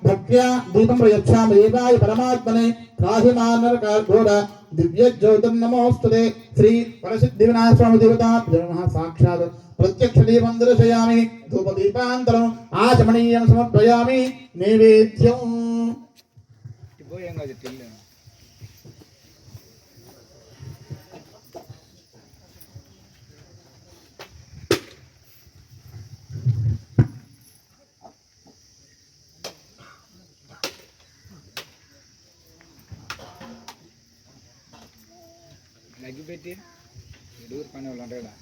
भक्त्या दीपं प्रयच्छामि देवाय परमात्मने त्राहिमानरकाघोर दिव्य ज्योतिर्नमोस्तुते श्री परसिद्धिविनायक स्वामी देवताभ्यो नमः। साक्षात् प्रत्यक्ष दीपं दर्शयामि धूपदीपान्तरम् आचमनीयं समर्पयामि नैवेद्यम्। లగ్గి పెట్టి ఎడుగురు పని వాళ్ళు ఉంటారు కదా.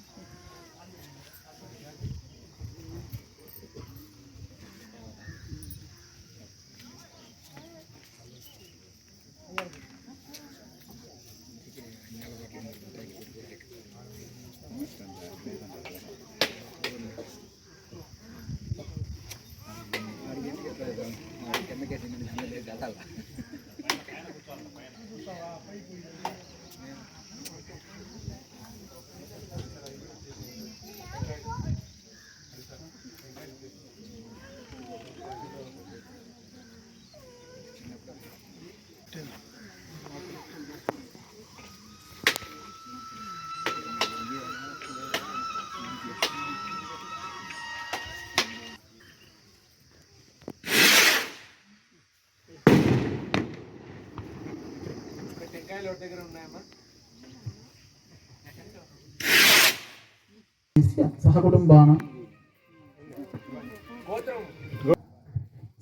सहकुटुम्बानां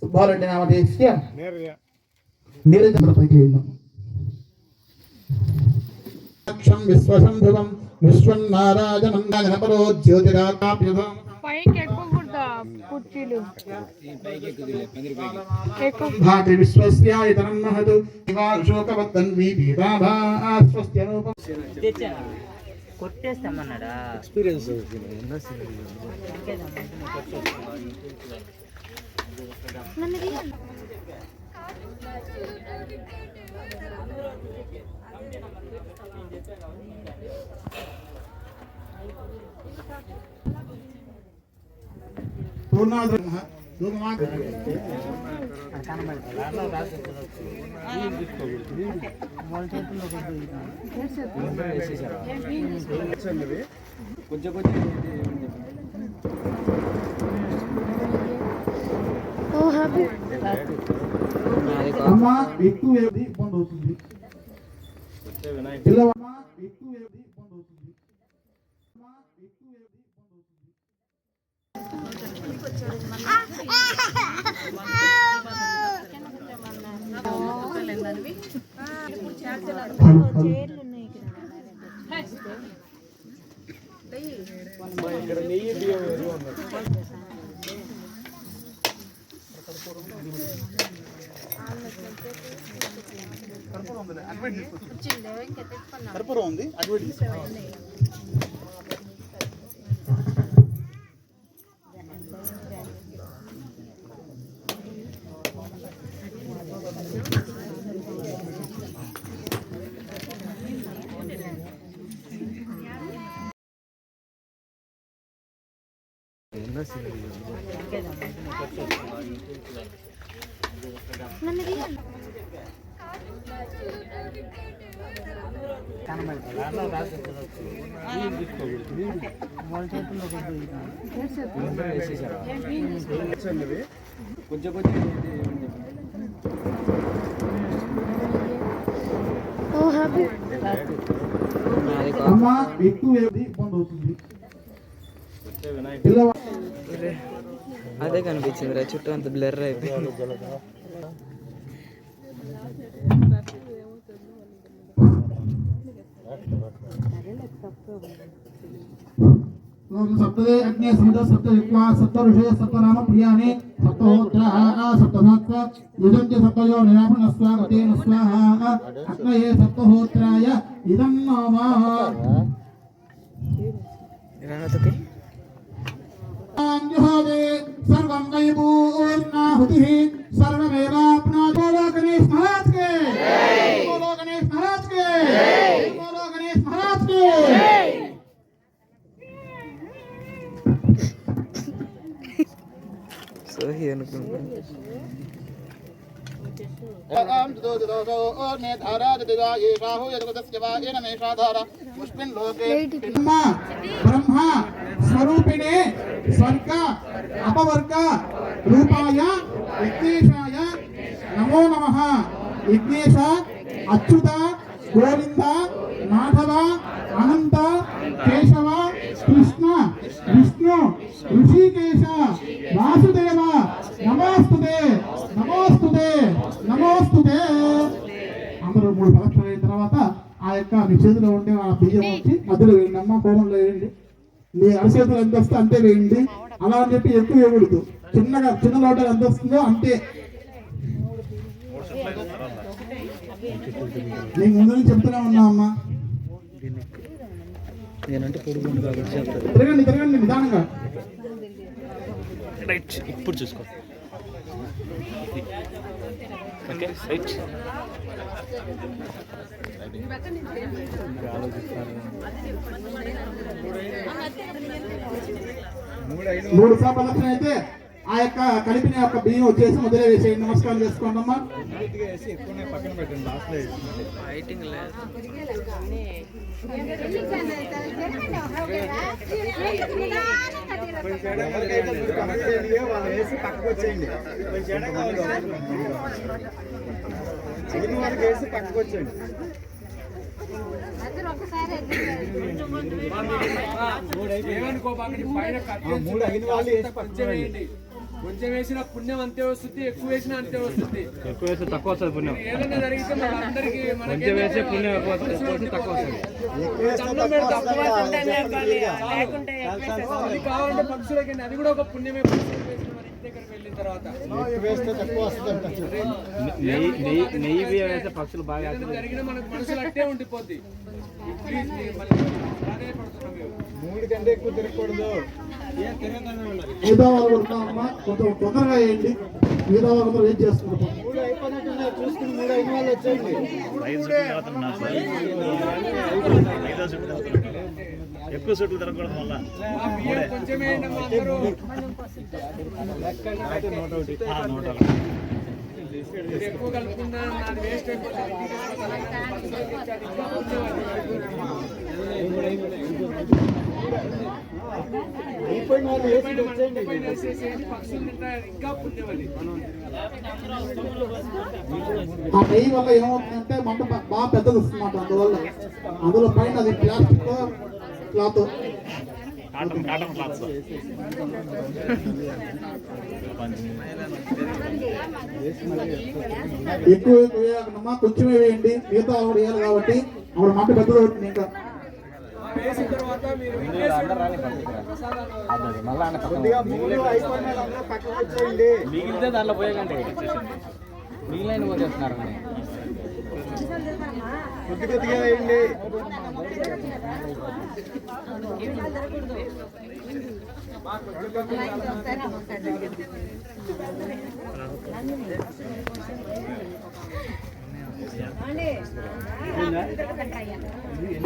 सुब्बारेड्डी नामधेयस्य नीरजप्रतिकेयम् अक्षं विश्वशम्भुवं विश्वन्नारायणं गणपरो ज्योतिराकाप्यधम् भाति विश्वस्यायतनं महत् शिवाशोकवद्दन्वी पीताभास्वस्त्यरूपम् కొట్టేస్తామన్నాడా ఎక్స్పీరియన్స్ కొంచెం అమ్మా ఎక్కువ ఇబ్బంది అవుతుంది పిల్లవమ్మా ఎక్కువ ఇబ్బంది అవుతుంది ఇక్కడ నెయ్యి బియ్యం కర్పూరం ఉంది అడ్వర్టైజ్ కొంచెం అమ్మా ఎక్కువ ఇబ్బంది అవుతుంది అదే కనిపించింది చుట్టూ అంత బ్లర్ అయిపోయింది सप्तदे अग्नि समुद सप्त विद्वा सप्त ऋषय सप्त नाम प्रियाणि सप्तहोत्राः सप्तधात्व युजन्ति सप्तयो निरामन स्वागते स्वाहा अग्नये सप्तहोत्राय इदं नमः राणतके अंजहवे सर्वं वै पूर्णाहुतिः सर्वमेवाप्नोति। बोलो गणेश महाराज के जय, बोलो गणेश महाराज के जय, बोलो गणेश महाराज के जय। సో అనుకుంటా బ్రహ్మ స్వరూపిణే స్వర్గ అపవర్గ రూపాయ విఘ్నేశాయ నమో నమః. విఘ్నేశ అచ్యుత గోవింద మాధవ అనంత కేశవ కృష్ణ విష్ణు ఋషికేశ వాసుదేవ నమోస్తుతే నమోస్తుతే నమోస్తుతే. అందరూ 3 ప్రదక్షిణలు అయిన తర్వాత ఆ యొక్క మీ చేతిలో ఉండే ఆ బియ్యం వచ్చి మధ్యలో వేయండి అమ్మ, కోమంలో వేయండి. మీ అరచేతులు ఎంత వస్తే అంతే వేయండి. అలా అని చెప్పి ఎక్కువ వేయకూడదు. చిన్న లోటలు ఎంత వస్తుందో అంతే. నీకు ముందు నుంచి చెప్తూనే ఉన్నా అమ్మా. తిరగండి తిరగండి నిదానంగా. ఇప్పుడు చూసుకో. Okay right. మూడు సార్లు ప్రదక్షిణ అయితే ఆ యొక్క కలిపిన యొక్క బియ్యం వచ్చేసి మొదలే వేసేయండి. నమస్కారం చేసుకోండి అమ్మా. పక్కన పెట్టండి, లాస్ట్ లో లైటింగ్ లేదు. వాళ్ళు వేసి పక్కకు వచ్చేయండి. చిన్న వాళ్ళకి వేసి పక్కకు వచ్చేయండి. మూడు అయిన వాళ్ళు వేసి పక్కన కొంచెం వేసిన పుణ్యం అంతే వస్తుంది, ఎక్కువ వేసినా అంతే వస్తుంది. ఎక్కువ వేస్తే తక్కువ వస్తుంది పుణ్యం. ఏదైనా జరిగితే మనందరికీ కొంచెం వేస్తే పుణ్యం ఎక్కువ వస్తుంది, తక్కువ వస్తుంది. అది కావాలంటే పక్షులకి అది కూడా ఒక పుణ్యమే. పక్షులకు వేసిన మన ఇంటి దగ్గరికి వెళ్ళిన తర్వాత వేస్తే తక్కువ వస్తుంది. నెయ్యి బియ్యం వేస్తే పక్షులు బాగా ఏదైనా జరిగినా మనకు మనసులు అట్టే ఉండిపోద్ది. మూడు కంటే ఎక్కువ తిరగకూడదు. మిగతా వాళ్ళు ఉన్నామమ్మా, కొంచెం తొందరగా వేయండి. మిగతా వాళ్ళందరూ వెయిట్ చేస్తున్నారు. మూడు అయిపోయినట్టున్నారు, చూసుకుని మూడు అయిన వాళ్ళు వచ్చేయండి. ఎక్కువ చెట్లు తిరగకూడదు. మళ్ళీ కొంచెం ఎక్కువ కలుపుకున్నా నాది వేస్ట్ అయిపోతుంది. అయిపోయిన వాళ్ళు వేసి వచ్చేయండి. పక్షులు తింటారు, ఇంకా పుణ్యమది. ఆ నెయ్యి వల్ల ఏమవుతుందంటే మంట బాగా పెద్దది వస్తుందన్నమాట. అందులో పైన అది ప్లాస్టిక్ క్లాత్. Cotton clothes. ఎక్కువ వేయకమ్మా, కొంచెమే వేయండి. మిగతా కూడా వేయాలి కాబట్టి అప్పుడు మంట పెద్దది అవుతుంది. ఇంకా వేసిన తర్వాత మీరు కొద్దిగా మూడు అయిపోయిన వాళ్ళందరూ పక్కకు వచ్చేయండి. మిగిలితే దాంట్లో పోయేకండి. మిగిలిన పోతేస్తున్నారు. కొద్ది కొద్దిగా వేయండి.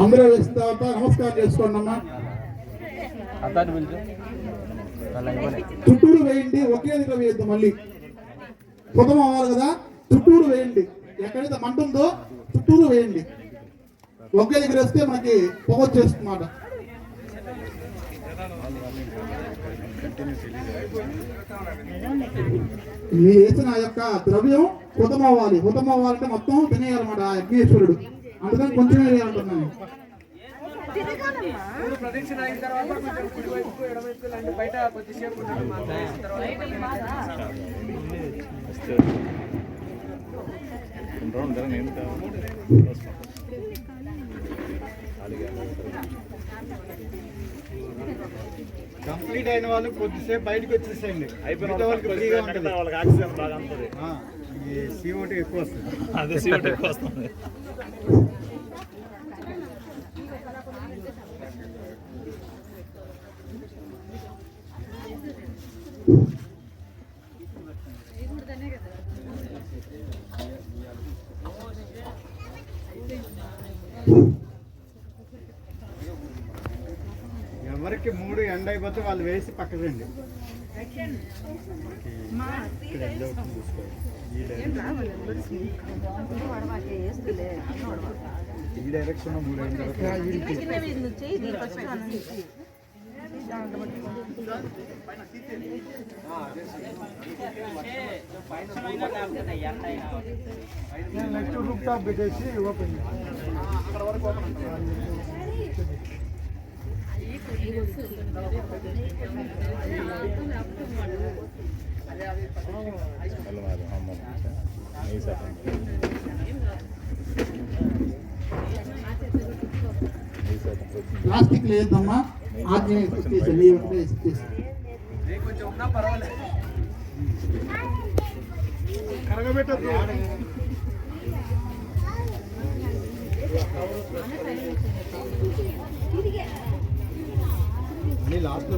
అందరూ వేసిన తర్వాత నమస్కారం చేసుకోండి అమ్మా. చుట్టూరు వేయండి, ఒకే దగ్గర వేయద్దు. మళ్ళీ పొగం అవ్వాలి కదా, చుట్టూరు వేయండి. ఎక్కడైతే మంట ఉందో చుట్టూరు వేయండి. ఒకే దగ్గర వేస్తే మనకి పొగ వచ్చేస్తుందన్నమాట. మీరు వేసిన ఆ యొక్క ద్రవ్యం హుతం అవ్వాలి. హుతం అవ్వాలంటే మొత్తం తినేయాలన్నమాట ఆ యజ్ఞేశ్వరుడు. అందుకని కొంచెమే వేయాలంటున్నాను. ప్రదక్షిణ అయిన తర్వాత కొంచెం కుడివైపు ఎడమవైపు లాంటి బయట కొద్దిసేపు ఉండడం కంప్లీట్ అయిన వాళ్ళు కొద్దిసేపు బయటకు వచ్చేసేయండి. అయిపోయిన వాళ్ళకి ఫ్రీగా ఉంటుంది. వాళ్ళకి ఆక్సిజన్ బాగా ఉంటుంది. ఈ CO2 ఎక్కువ వస్తుంది. అదే CO2 ఎక్కువ వస్తుంది. ఎవరికి మూడు ఎండ అయిపోతే వాళ్ళు వేసి పక్కకు రండి. ఈ డైరెక్షన్ నెక్స్ట్ రూప్ టాప్ పెట్టేసి ఓపెన్ అక్కడ వరకు ఓపెన్ ప్లాస్టిక్ లేదమ్మా ఆగ్నేయ కొంచెం ఉన్నా పర్వాలేదు. కరగబెట్టదు లాస్ట్ లో